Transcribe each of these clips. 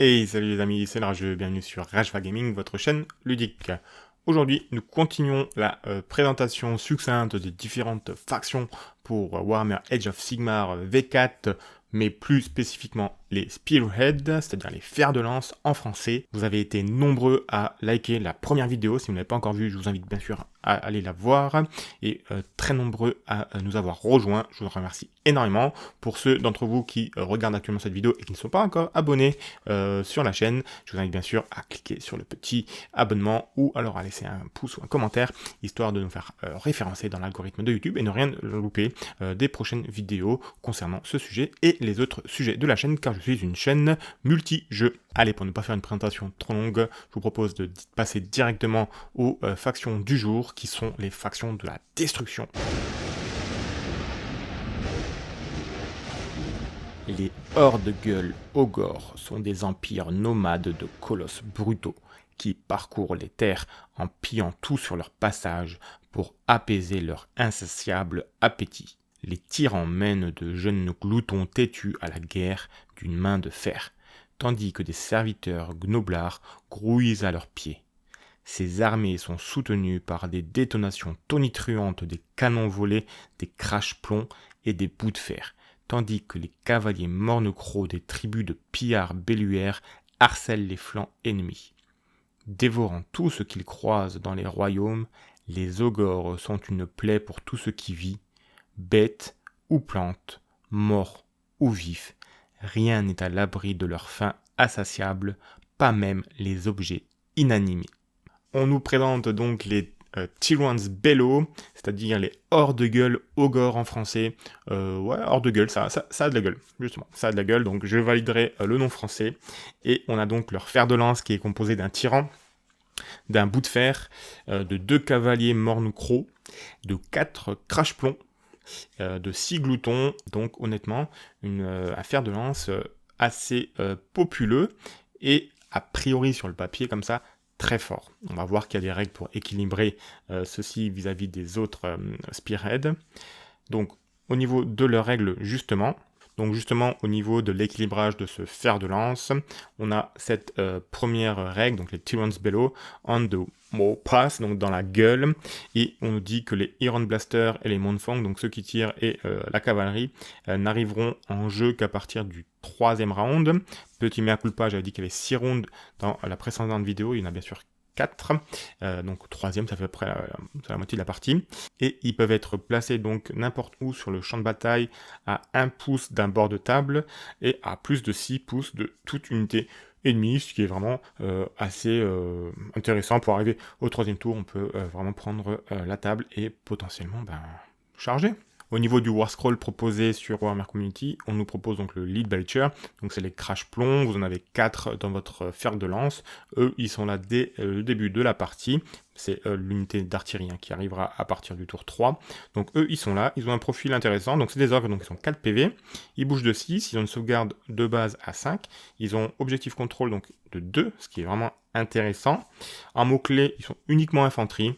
Hey, salut les amis, c'est le Rageux, bienvenue sur Rajva Gaming, votre chaîne ludique. Aujourd'hui, nous continuons la présentation succincte des différentes factions pour Warhammer Age of Sigmar V4, mais plus spécifiquement les Spearhead, c'est-à-dire les fers de lance en français. Vous avez été nombreux à liker la première vidéo, si vous ne l'avez pas encore vue, je vous invite bien sûr à aller la voir, et très nombreux à nous avoir rejoints, je vous remercie énormément. Pour ceux d'entre vous qui regardent actuellement cette vidéo et qui ne sont pas encore abonnés sur la chaîne, je vous invite bien sûr à cliquer sur le petit abonnement ou alors à laisser un pouce ou un commentaire, histoire de nous faire référencer dans l'algorithme de YouTube et ne rien louper des prochaines vidéos concernant ce sujet et les autres sujets de la chaîne, car je suis une chaîne multi-jeux. Allez, pour ne pas faire une présentation trop longue, je vous propose de passer directement aux factions du jour, qui sont les factions de la destruction. Les Horde-Gueule Ogor sont des empires nomades de colosses brutaux qui parcourent les terres en pillant tout sur leur passage pour apaiser leur insatiable appétit. Les tyrans mènent de jeunes gloutons têtus à la guerre d'une main de fer, tandis que des serviteurs gnoblards grouillent à leurs pieds. Ces armées sont soutenues par des détonations tonitruantes des canons volés, des crash-plombs et des bouts de fer, tandis que les cavaliers morne-crocs des tribus de pillards belluaires harcèlent les flancs ennemis. Dévorant tout ce qu'ils croisent dans les royaumes, les ogres sont une plaie pour tout ce qui vit, bête ou plante, mort ou vif. Rien n'est à l'abri de leur faim insatiable, pas même les objets inanimés. On nous présente donc les Tyrants Bellow, c'est-à-dire les Horde-Gueule Ogre en français. Horde-Gueule, ça a de la gueule, justement, ça a de la gueule, donc je validerai le nom français. Et on a donc leur fer de lance qui est composé d'un tyran, d'un bout de fer, de 2 cavaliers morne-crocs, de 4 crash-plombs, de 6 gloutons, donc honnêtement, un fer de lance assez populeux, et a priori sur le papier comme ça, très fort. On va voir qu'il y a des règles pour équilibrer ceci vis-à-vis des autres Spearhead. Donc au niveau de leurs règles justement, au niveau de l'équilibrage de ce fer de lance, on a cette première règle, donc les Tyrants Bellow, on the Maw Pass, donc dans la gueule, et on nous dit que les Iron Blaster et les Moonfang, donc ceux qui tirent et la cavalerie, n'arriveront en jeu qu'à partir du 3e round. Petit mea culpa, j'avais dit qu'il y avait 6 rounds dans la précédente vidéo, il y en a bien sûr 4, donc 3e, ça fait à peu près la moitié de la partie, et ils peuvent être placés donc n'importe où sur le champ de bataille à 1 pouce d'un bord de table et à plus de 6 pouces de toute unité ennemie, ce qui est vraiment assez intéressant. Pour arriver au 3e tour, on peut vraiment prendre la table et potentiellement charger. Au niveau du War Scroll proposé sur Warhammer Community, on nous propose donc le Lead Belcher, donc c'est les crash-plombs, vous en avez 4 dans votre fer de lance, eux ils sont là dès le début de la partie, c'est l'unité d'artillerie qui arrivera à partir du tour 3, donc eux ils sont là, ils ont un profil intéressant, donc c'est des ogres, donc ils sont 4 PV, ils bougent de 6, ils ont une sauvegarde de base à 5, ils ont objectif contrôle donc de 2, ce qui est vraiment intéressant, en mots-clés ils sont uniquement infanterie.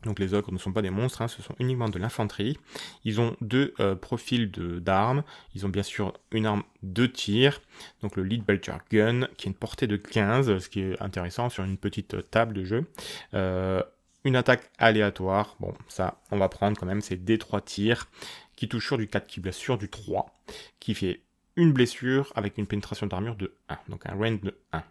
Donc les ogres ne sont pas des monstres, ce sont uniquement de l'infanterie. Ils ont 2 profils d'armes. Ils ont bien sûr une arme de tir, donc le Lead Belcher Gun, qui a une portée de 15, ce qui est intéressant sur une petite table de jeu. Une attaque aléatoire, bon ça on va prendre quand même, c'est des 3 tirs, qui touche sur du 4, qui blesse sur du 3, qui fait une blessure avec une pénétration d'armure de 1, donc un range de 1.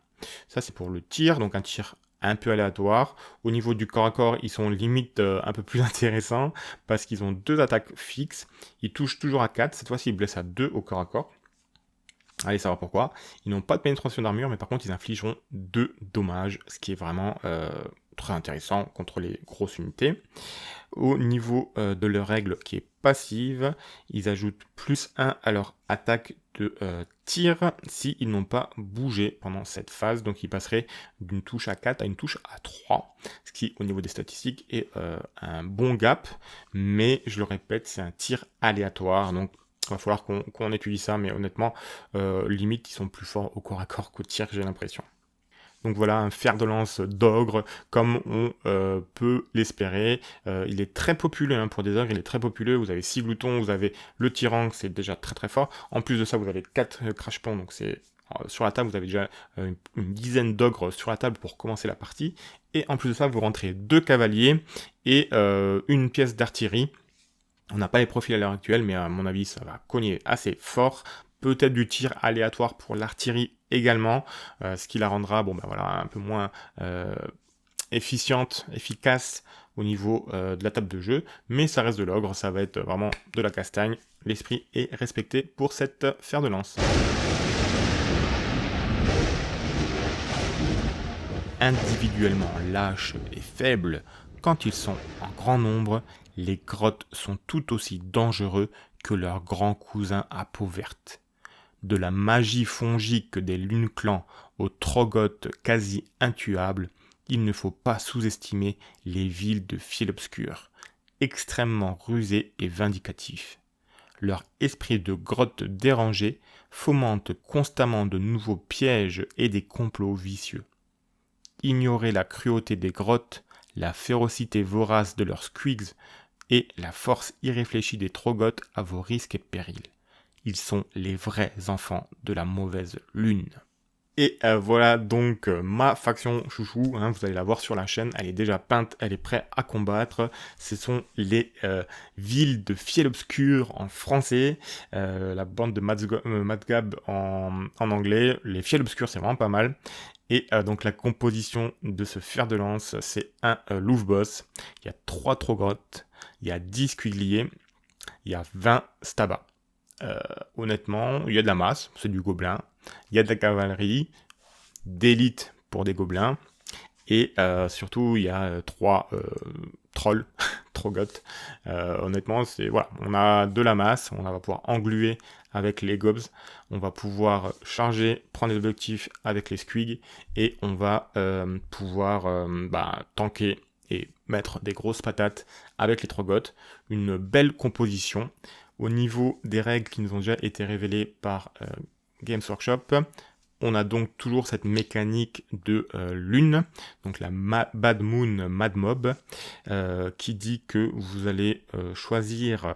Ça c'est pour le tir, donc un tir un peu aléatoire. Au niveau du corps à corps, ils sont limite un peu plus intéressants parce qu'ils ont 2 attaques fixes. Ils touchent toujours à 4. Cette fois-ci, ils blessent à 2 au corps à corps. Allez savoir pourquoi. Ils n'ont pas de pénétration d'armure, mais par contre, ils infligeront 2 dommages, ce qui est vraiment très intéressant contre les grosses unités. Au niveau de leur règle qui est passive, ils ajoutent plus 1 à leur attaque de tir s'ils n'ont pas bougé pendant cette phase, donc ils passeraient d'une touche à 4 à une touche à 3, ce qui au niveau des statistiques est un bon gap, mais je le répète, c'est un tir aléatoire, donc il va falloir qu'on étudie ça, mais honnêtement, limite ils sont plus forts au corps à corps qu'au tir, j'ai l'impression. Donc voilà, un fer de lance d'ogre, comme on peut l'espérer. Il est très populeux pour des ogres, il est très populeux. Vous avez 6 gloutons, vous avez le tyran, c'est déjà très très fort. En plus de ça, vous avez 4 crash-plombs, donc c'est sur la table, vous avez déjà une dizaine d'ogres sur la table pour commencer la partie. Et en plus de ça, vous rentrez 2 cavaliers et une pièce d'artillerie. On n'a pas les profils à l'heure actuelle, mais à mon avis, ça va cogner assez fort. Peut-être du tir aléatoire pour l'artillerie également, ce qui la rendra un peu moins efficace au niveau de la table de jeu, mais ça reste de l'ogre, ça va être vraiment de la castagne. L'esprit est respecté pour cette fer de lance. Individuellement lâches et faibles, quand ils sont en grand nombre, les grottes sont tout aussi dangereux que leurs grands cousins à peau verte. De la magie fongique des lunes clans aux trogotes quasi intuables, il ne faut pas sous-estimer les villes de Fiel obscur, extrêmement rusés et vindicatifs. Leur esprit de grotte dérangé fomente constamment de nouveaux pièges et des complots vicieux. Ignorez la cruauté des grottes, la férocité vorace de leurs squigs et la force irréfléchie des trogotes à vos risques et périls. Ils sont les vrais enfants de la mauvaise lune. Et voilà donc ma faction chouchou, vous allez la voir sur la chaîne, elle est déjà peinte, elle est prête à combattre. Ce sont les villes de Fiel obscur en français, la bande de Madgab en anglais. Les Fiel obscur, c'est vraiment pas mal. Et donc la composition de ce fer de lance, c'est un Louvre boss. Il y a 3 trogotes, il y a 10 squigliers, il y a 20 stabas. Honnêtement, il y a de la masse, c'est du gobelin, il y a de la cavalerie, d'élite pour des gobelins, et surtout il y a 3 trolls, trogotes. Honnêtement, on a de la masse, on va pouvoir engluer avec les gobs, on va pouvoir charger, prendre les objectifs avec les squigs, et on va pouvoir tanker et mettre des grosses patates avec les trogotes. Une belle composition. Au niveau des règles qui nous ont déjà été révélées par Games Workshop, on a donc toujours cette mécanique de lune, donc la Bad Moon Mad Mob, qui dit que vous allez choisir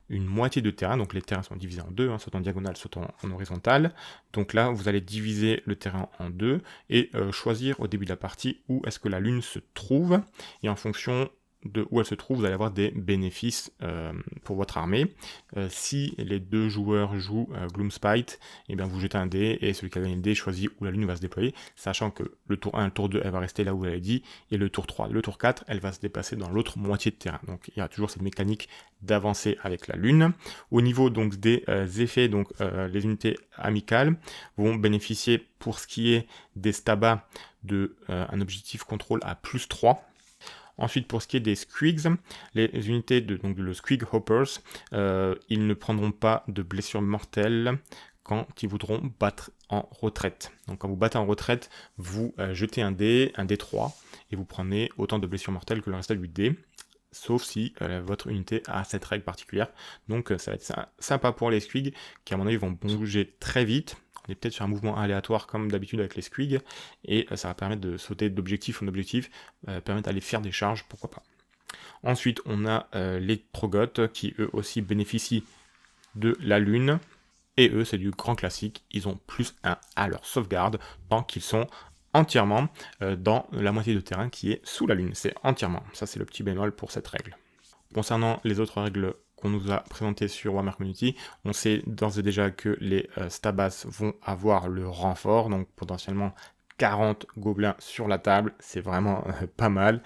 une moitié de terrain, donc les terrains sont divisés en 2, soit en diagonale, soit en horizontal. Donc là, vous allez diviser le terrain en 2 et choisir au début de la partie où est-ce que la lune se trouve, et en fonction de où elle se trouve, vous allez avoir des bénéfices pour votre armée. Si les 2 joueurs jouent Gloomspite, et bien vous jetez un dé, et celui qui a gagné le dé choisit où la lune va se déployer, sachant que le tour 1 et le tour 2, elle va rester là où elle est dit, et le tour 3, le tour 4, elle va se déplacer dans l'autre moitié de terrain. Donc il y a toujours cette mécanique d'avancer avec la lune. Au niveau donc des effets, donc les unités amicales vont bénéficier, pour ce qui est des stabas, de un objectif contrôle à +3. Ensuite, pour ce qui est des squigs, les unités de le squig hoppers, ils ne prendront pas de blessures mortelles quand ils voudront battre en retraite. Donc quand vous battez en retraite, vous jetez un dé 3, et vous prenez autant de blessures mortelles que le reste du dé, sauf si votre unité a cette règle particulière. Donc ça va être sympa pour les squigs, qui à mon avis vont bouger très vite. On est peut-être sur un mouvement aléatoire comme d'habitude avec les squigs, et ça va permettre de sauter d'objectif en objectif, permettre d'aller faire des charges, pourquoi pas. Ensuite, on a les trogotes qui eux aussi bénéficient de la lune, et eux c'est du grand classique, ils ont +1 à leur sauvegarde tant qu'ils sont entièrement dans la moitié de terrain qui est sous la lune, c'est entièrement, ça c'est le petit bémol pour cette règle. Concernant les autres règles qu'on nous a présentées sur Warhammer Community, on sait d'ores et déjà que les stabas vont avoir le renfort, donc potentiellement 40 gobelins sur la table, c'est vraiment pas mal.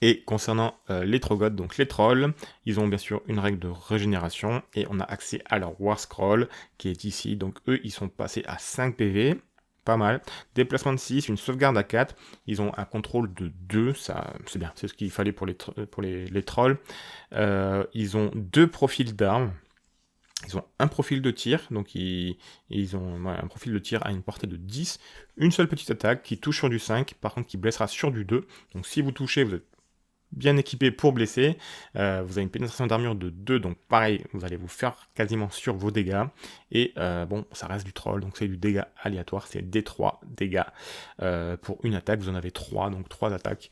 Et concernant les trogotes, donc les trolls, ils ont bien sûr une règle de régénération, et on a accès à leur War Scroll, qui est ici, donc eux ils sont passés à 5 PV, pas mal. Déplacement de 6, une sauvegarde à 4. Ils ont un contrôle de 2, ça c'est bien, c'est ce qu'il fallait pour les trolls. Ils ont 2 profils d'armes. Ils ont un profil de tir, donc ils ont un profil de tir à une portée de 10. Une seule petite attaque qui touche sur du 5, par contre qui blessera sur du 2. Donc si vous touchez, vous êtes bien équipé pour blesser. Vous avez une pénétration d'armure de 2, donc pareil, vous allez vous faire quasiment sur vos dégâts. Et ça reste du troll, donc c'est du dégât aléatoire, c'est D3 dégâts. Pour une attaque, vous en avez 3, donc 3 attaques.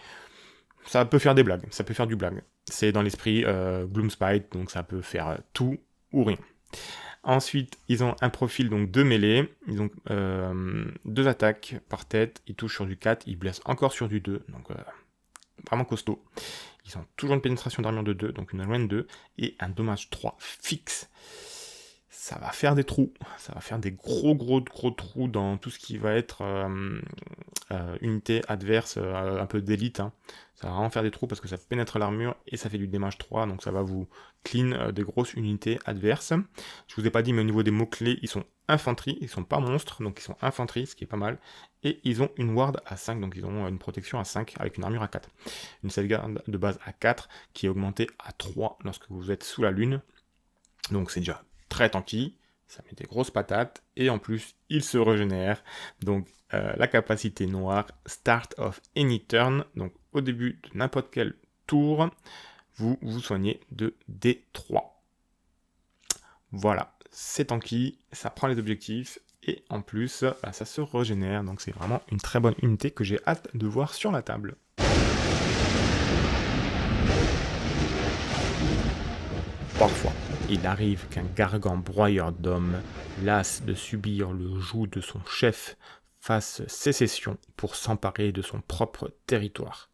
Ça peut faire des blagues, ça peut faire du blague. C'est dans l'esprit Gloomspite, donc ça peut faire tout ou rien. Ensuite, ils ont un profil donc de mêlée, ils ont 2 attaques par tête, ils touchent sur du 4, ils blessent encore sur du 2, donc vraiment costaud. Ils ont toujours une pénétration d'armure de 2, donc une range 2, et un dommage 3 fixe. Ça va faire des trous, ça va faire des gros trous dans tout ce qui va être unité adverse, un peu d'élite. Hein. Ça va vraiment faire des trous parce que ça pénètre l'armure et ça fait du damage 3, donc ça va vous clean des grosses unités adverses. Je vous ai pas dit, mais au niveau des mots-clés, ils sont infanterie, ils sont pas monstres, donc ils sont infanterie, ce qui est pas mal. Et ils ont une ward à 5, donc ils ont une protection à 5 avec une armure à 4. Une sauvegarde de base à 4 qui est augmentée à 3 lorsque vous êtes sous la lune. Donc c'est déjà très tanky, ça met des grosses patates, et en plus, il se régénère. Donc la capacité noire, Start of Any Turn, donc au début de n'importe quel tour, vous vous soignez de D3. Voilà, c'est tanky, ça prend les objectifs, et en plus, bah, ça se régénère, donc c'est vraiment une très bonne unité que j'ai hâte de voir sur la table. Parfois, il arrive qu'un gargant broyeur d'hommes, las de subir le joug de son chef, fasse sécession pour s'emparer de son propre territoire.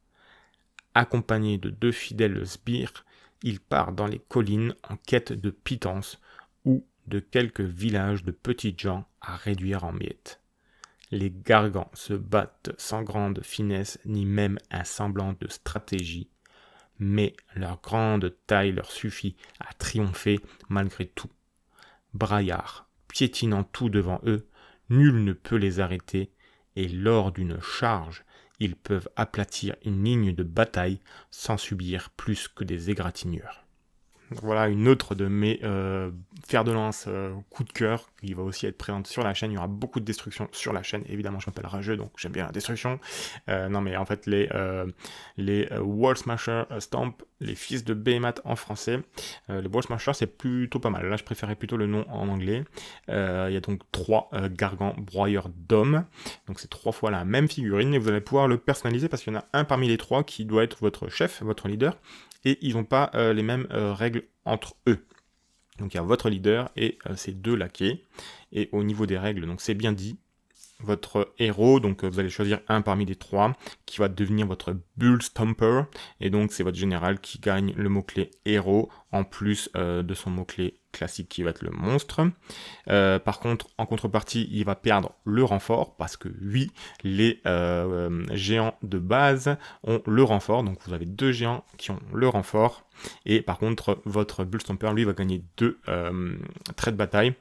Accompagné de 2 fidèles sbires, il part dans les collines en quête de pitance ou de quelques villages de petites gens à réduire en miettes. Les gargants se battent sans grande finesse ni même un semblant de stratégie, mais leur grande taille leur suffit à triompher malgré tout. Braillards, piétinant tout devant eux, nul ne peut les arrêter, et lors d'une charge, ils peuvent aplatir une ligne de bataille sans subir plus que des égratignures. Voilà une autre de mes fers de lance coup de cœur qui va aussi être présente sur la chaîne. Il y aura beaucoup de destruction sur la chaîne. Évidemment, je m'appelle Rageux, donc j'aime bien la destruction. Non, mais en fait, les Wall Smasher Stomp, les fils de Behemoth en français. Les Wall Smasher, c'est plutôt pas mal. Là, je préférais plutôt le nom en anglais. Il y a donc 3 gargants broyeurs d'hommes. Donc, c'est 3 fois la même figurine et vous allez pouvoir le personnaliser parce qu'il y en a un parmi les 3 qui doit être votre chef, votre leader. Et ils n'ont pas les mêmes règles entre eux. Donc il y a votre leader et ces 2 laquais. Et au niveau des règles, donc c'est bien dit, votre héros, donc vous allez choisir un parmi les 3, qui va devenir votre Bull Stomper, et donc c'est votre général qui gagne le mot-clé héros, en plus de son mot-clé classique qui va être le monstre. Par contre, en contrepartie, il va perdre le renfort, parce que oui, les géants de base ont le renfort, donc vous avez 2 géants qui ont le renfort, et par contre, votre Bull Stomper, lui, va gagner 2 traits de bataille,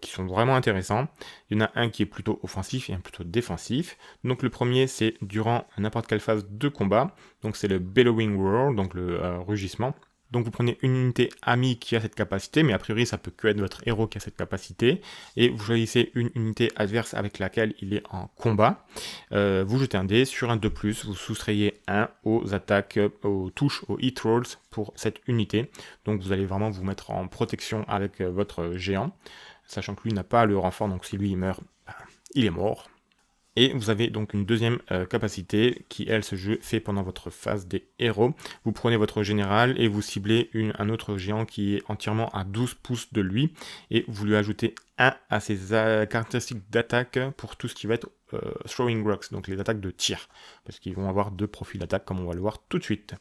qui sont vraiment intéressants. Il y en a un qui est plutôt offensif et un plutôt défensif. Donc le premier, c'est durant n'importe quelle phase de combat, donc c'est le Bellowing Roar, donc le rugissement. Donc vous prenez une unité amie qui a cette capacité, mais a priori ça peut que être votre héros qui a cette capacité, et vous choisissez une unité adverse avec laquelle il est en combat. Vous jetez un dé, sur un 2+, vous soustrayez 1 aux attaques, aux touches, aux hit rolls pour cette unité. Donc vous allez vraiment vous mettre en protection avec votre géant, sachant que lui n'a pas le renfort, donc si lui il meurt, il est mort. Et vous avez donc une deuxième capacité qui, elle, se fait pendant votre phase des héros. Vous prenez votre général et vous ciblez un autre géant qui est entièrement à 12 pouces de lui. Et vous lui ajoutez 1 à ses caractéristiques d'attaque pour tout ce qui va être throwing rocks, donc les attaques de tir. Parce qu'ils vont avoir 2 profils d'attaque comme on va le voir tout de suite.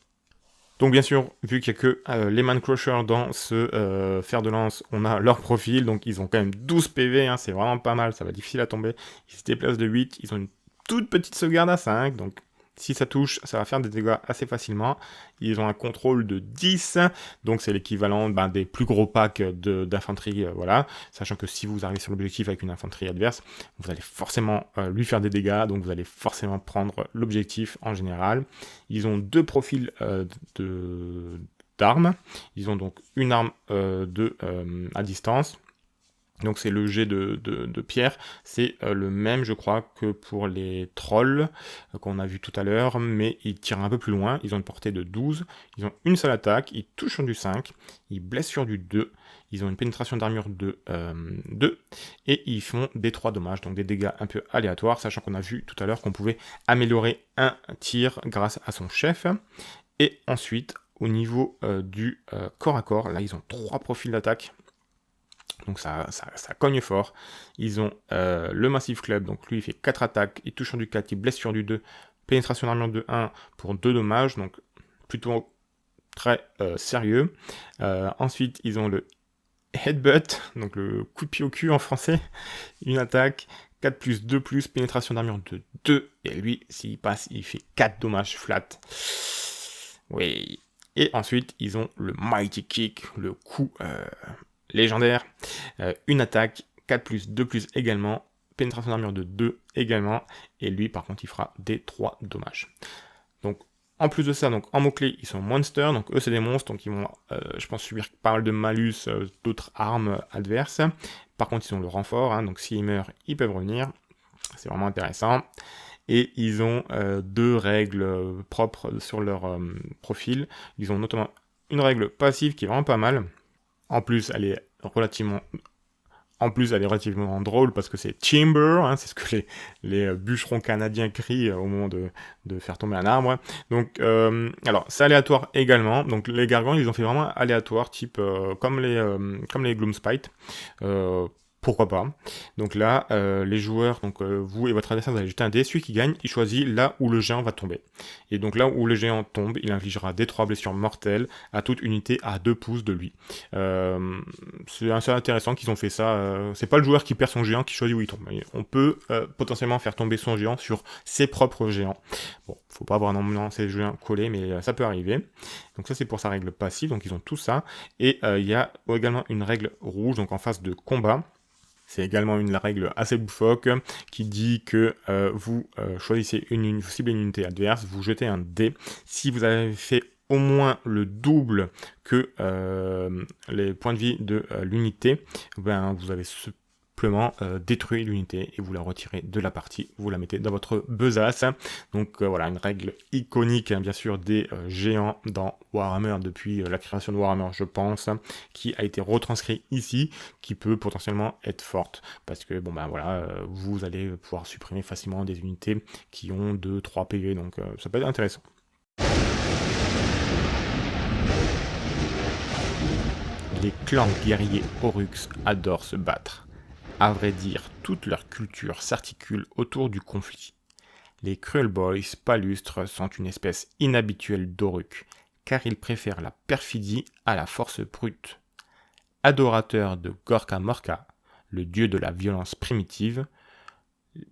Donc bien sûr, vu qu'il n'y a que les Man Crushers dans ce fer de lance, on a leur profil, donc ils ont quand même 12 PV, hein, c'est vraiment pas mal, ça va être difficile à tomber. Ils se déplacent de 8, ils ont une toute petite sauvegarde à 5, donc si ça touche, ça va faire des dégâts assez facilement. Ils ont un contrôle de 10, donc c'est l'équivalent des plus gros packs d'infanterie, voilà. Sachant que si vous arrivez sur l'objectif avec une infanterie adverse, vous allez forcément lui faire des dégâts, donc vous allez forcément prendre l'objectif en général. Ils ont 2 profils d'armes. Ils ont donc une arme à distance. Donc c'est le jet de pierre, c'est le même je crois que pour les trolls qu'on a vu tout à l'heure, mais ils tirent un peu plus loin, ils ont une portée de 12, ils ont une seule attaque, ils touchent sur du 5, ils blessent sur du 2, ils ont une pénétration d'armure de 2, et ils font des 3 dommages, donc des dégâts un peu aléatoires, sachant qu'on a vu tout à l'heure qu'on pouvait améliorer un tir grâce à son chef. Et ensuite, au niveau du corps à corps, là ils ont 3 profils d'attaque. Donc ça cogne fort. Ils ont le Massive Club, donc lui il fait 4 attaques, il touche sur du 4, il blesse sur du 2, pénétration d'armure de 1 pour 2 dommages, donc plutôt très sérieux. Ensuite ils ont le Headbutt, donc le coup de pied au cul en français, une attaque, 4 plus 2 plus, pénétration d'armure de 2, et lui s'il passe il fait 4 dommages flat. Oui. Et ensuite ils ont le Mighty Kick, le coup légendaire, une attaque, 4 plus 2 plus également, pénétration d'armure de 2 également, et lui par contre il fera des 3 dommages. Donc en plus de ça, donc en mots-clés, ils sont monsters, donc eux c'est des monstres, donc ils vont, je pense, subir pas mal de malus d'autres armes adverses. Par contre, ils ont le renfort, hein, donc s'ils meurent, ils peuvent revenir. C'est vraiment intéressant. Et ils ont 2 règles propres sur leur profil. Ils ont notamment une règle passive qui est vraiment pas mal. En plus, elle est relativement drôle parce que c'est timber, hein, c'est ce que les bûcherons canadiens crient au moment de faire tomber un arbre. Donc, alors, c'est aléatoire également. Donc, les gargoyles, ils ont fait vraiment aléatoire, type comme les Gloomspite. Pourquoi pas. Donc là, les joueurs, donc vous et votre adversaire, vous allez jeter un dé. Celui qui gagne, il choisit là où le géant va tomber. Et donc là où le géant tombe, il infligera des 3 blessures mortelles à toute unité à 2 pouces de lui. C'est assez intéressant qu'ils ont fait ça. C'est pas le joueur qui perd son géant qui choisit où il tombe. On peut potentiellement faire tomber son géant sur ses propres géants. Bon, faut pas avoir normalement ces géants collés, mais ça peut arriver. Donc ça c'est pour sa règle passive, donc ils ont tout ça. Et il y a également une règle rouge, donc en phase de combat. C'est également une règle assez loufoque qui dit que vous choisissez vous ciblez une unité adverse, vous jetez un dé. Si vous avez fait au moins le double que les points de vie de l'unité, ben, vous avez simplement détruit l'unité et vous la retirez de la partie, vous la mettez dans votre besace. Donc voilà, une règle iconique hein, bien sûr des géants dans Warhammer depuis la création de Warhammer je pense, qui a été retranscrit ici, qui peut potentiellement être forte, parce que bon ben voilà, vous allez pouvoir supprimer facilement des unités qui ont 2-3 PV, donc ça peut être intéressant. Les clans guerriers Oryx adorent se battre. À vrai dire, toute leur culture s'articule autour du conflit. Les Cruel Boys palustres sont une espèce inhabituelle d'Oruk, car ils préfèrent la perfidie à la force brute. Adorateurs de Gorka Morka, le dieu de la violence primitive,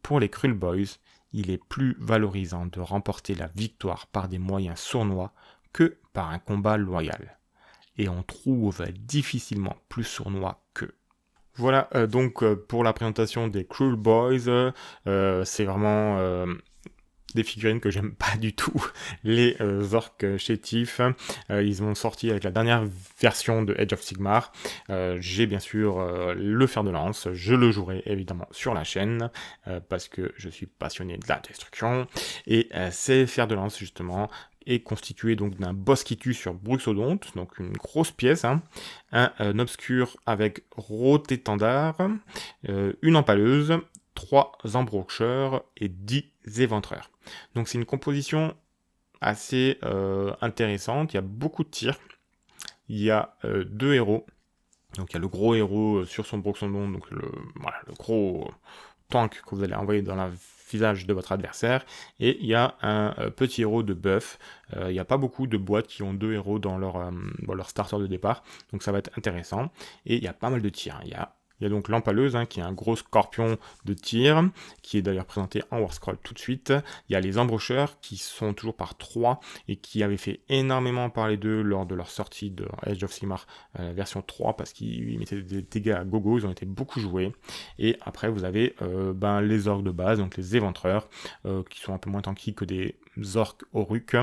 pour les Cruel Boys, il est plus valorisant de remporter la victoire par des moyens sournois que par un combat loyal. Et on trouve difficilement plus sournois qu'eux. Voilà donc pour la présentation des Cruel Boys, c'est vraiment des figurines que j'aime pas du tout, les orques chétifs. Ils ont sorti avec la dernière version de Age of Sigmar. J'ai bien sûr le fer de lance, je le jouerai évidemment sur la chaîne parce que je suis passionné de la destruction. Et ces fers de lance justement est constitué donc d'un boss qui tue sur Bruxodonte, donc une grosse pièce, hein, un obscur avec rotétendard, une empaleuse, 3 embrocheurs et 10 éventreurs. Donc c'est une composition assez intéressante, il y a beaucoup de tirs, il y a 2 héros, donc il y a le gros héros sur son Bruxodonte, donc le gros tank que vous allez envoyer dans la visage de votre adversaire, et il y a un petit héros de buff. Il n'y a pas beaucoup de boîtes qui ont 2 héros dans leur starter de départ, donc ça va être intéressant. Et il y a pas mal de tirs. Il y a donc l'empaleuse, hein, qui est un gros scorpion de tir, qui est d'ailleurs présenté en Warscroll tout de suite. Il y a les embrocheurs, qui sont toujours par 3, et qui avaient fait énormément parler d'eux lors de leur sortie de Age of Sigmar version 3, parce qu'ils mettaient des dégâts à gogo, ils ont été beaucoup joués. Et après, vous avez les orques de base, donc les éventreurs, qui sont un peu moins tanky que des orques Oruk,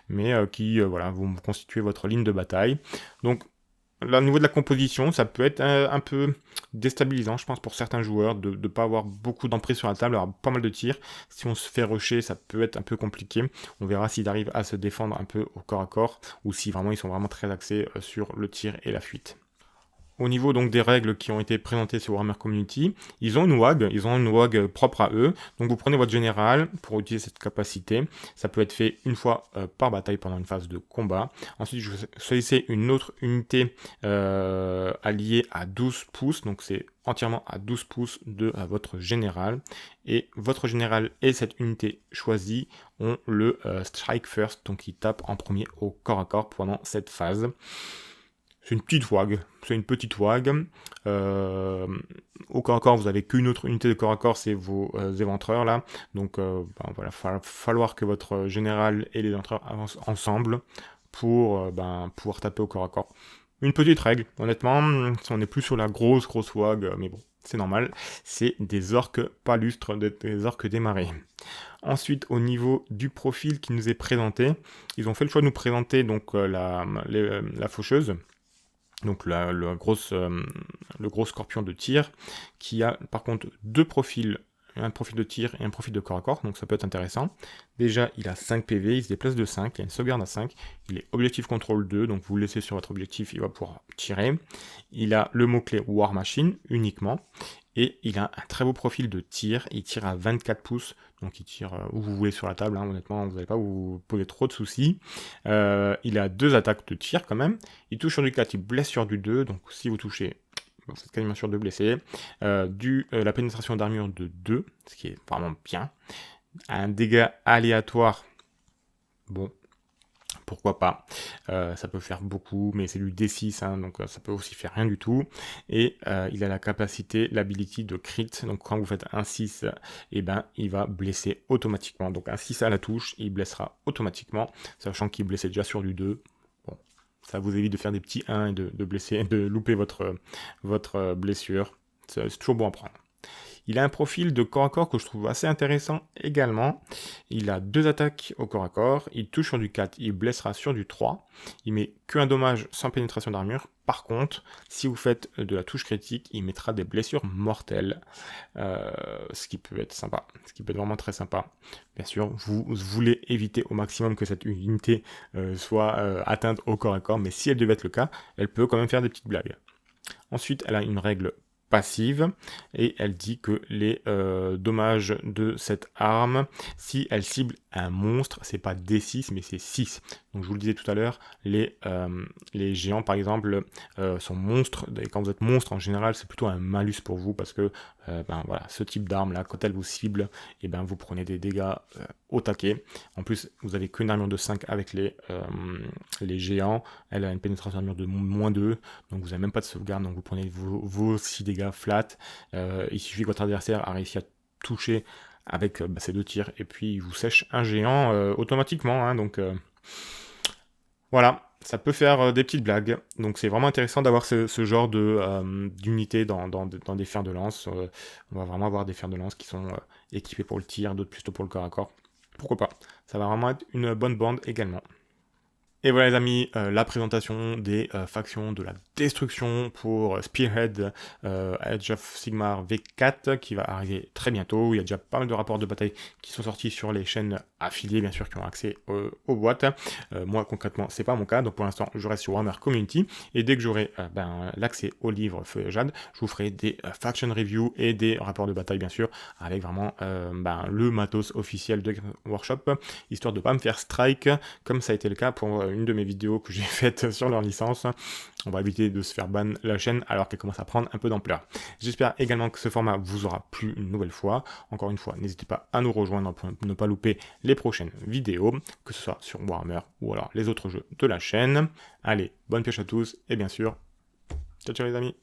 mais qui vont constituer votre ligne de bataille. Donc, là, au niveau de la composition, ça peut être un peu déstabilisant, je pense, pour certains joueurs, de ne pas avoir beaucoup d'emprise sur la table, avoir pas mal de tirs. Si on se fait rusher, ça peut être un peu compliqué. On verra s'ils arrivent à se défendre un peu au corps à corps, ou si vraiment ils sont vraiment très axés sur le tir et la fuite. Au niveau donc des règles qui ont été présentées sur Warhammer Community, ils ont une WAG propre à eux. Donc vous prenez votre général pour utiliser cette capacité. Ça peut être fait une fois par bataille pendant une phase de combat. Ensuite, vous choisissez une autre unité alliée à 12 pouces. Donc c'est entièrement à 12 pouces de votre général. Et votre général et cette unité choisie ont le Strike First, donc ils tapent en premier au corps à corps pendant cette phase. C'est une petite WAG, au corps à corps, vous n'avez qu'une autre unité de corps à corps, c'est vos éventreurs là. Donc voilà, il va falloir que votre général et les éventreurs avancent ensemble pour pouvoir taper au corps à corps. Une petite règle, honnêtement, on n'est plus sur la grosse WAG, mais bon, c'est normal. C'est des orques palustres, des orques démarrés. Ensuite, au niveau du profil qui nous est présenté, ils ont fait le choix de nous présenter donc la faucheuse. Donc le gros scorpion de tir, qui a par contre deux profils, un profil de tir et un profil de corps à corps, donc ça peut être intéressant. Déjà, il a 5 PV, il se déplace de 5, il a une sauvegarde à 5, il est objectif contrôle 2, donc vous le laissez sur votre objectif, il va pouvoir tirer. Il a le mot-clé War Machine uniquement, et il a un très beau profil de tir, il tire à 24 pouces, donc il tire où vous voulez sur la table, hein, honnêtement, vous n'allez pas vous poser trop de soucis. Il a 2 attaques de tir quand même, il touche sur du 4, il blesse sur du 2, donc si vous touchez, vous êtes quasiment sûr de blesser. La pénétration d'armure de 2, ce qui est vraiment bien. Un dégât aléatoire, bon, pourquoi pas, ça peut faire beaucoup, mais c'est du D6, hein, donc ça peut aussi faire rien du tout, et il a la capacité, l'ability de crit, donc quand vous faites un 6, et il va blesser automatiquement, donc un 6 à la touche, il blessera automatiquement, sachant qu'il blessait déjà sur du 2, bon, ça vous évite de faire des petits 1 et de blesser, de louper votre blessure, c'est toujours bon à prendre. Il a un profil de corps à corps que je trouve assez intéressant également. Il a 2 attaques au corps à corps, il touche sur du 4, il blessera sur du 3, il met qu'un dommage sans pénétration d'armure. Par contre, si vous faites de la touche critique, il mettra des blessures mortelles, ce qui peut être sympa, ce qui peut être vraiment très sympa. Bien sûr, vous voulez éviter au maximum que cette unité soit atteinte au corps à corps, mais si elle devait être le cas, elle peut quand même faire des petites blagues. Ensuite, elle a une règle passive, et elle dit que les dommages de cette arme, si elle cible un monstre, c'est pas D6 mais c'est 6. Donc je vous le disais tout à l'heure, les géants par exemple sont monstres, et quand vous êtes monstre en général c'est plutôt un malus pour vous, parce que voilà, ce type d'arme là, quand elle vous cible, et vous prenez des dégâts au taquet. En plus vous avez qu'une armure de 5 avec les géants, elle a une pénétration d'armure de moins 2, donc vous n'avez même pas de sauvegarde, donc vous prenez vos 6 dégâts flat. Il suffit que votre adversaire a réussi à toucher avec ces 2 tirs, et puis il vous sèche un géant automatiquement, hein, donc voilà, ça peut faire des petites blagues, donc c'est vraiment intéressant d'avoir ce genre d'unité dans des fers de lance. On va vraiment avoir des fers de lance qui sont équipés pour le tir, d'autres plutôt pour le corps à corps. Pourquoi pas, ça va vraiment être une bonne bande également. Et voilà les amis, la présentation des factions de la destruction pour Spearhead Age of Sigmar V4 qui va arriver très bientôt. Il y a déjà pas mal de rapports de bataille qui sont sortis sur les chaînes affiliées, bien sûr, qui ont accès aux boîtes. Moi concrètement c'est pas mon cas, donc pour l'instant je reste sur Warhammer Community, et dès que j'aurai l'accès au livre Feu et Jade, je vous ferai des faction reviews et des rapports de bataille bien sûr, avec vraiment le matos officiel de Workshop, histoire de pas me faire strike comme ça a été le cas pour une de mes vidéos que j'ai faites sur leur licence. On va éviter de se faire ban la chaîne alors qu'elle commence à prendre un peu d'ampleur. J'espère également que ce format vous aura plu une nouvelle fois. Encore une fois, n'hésitez pas à nous rejoindre pour ne pas louper les prochaines vidéos, que ce soit sur Warhammer ou alors les autres jeux de la chaîne. Allez, bonne pioche à tous, et bien sûr, ciao ciao les amis.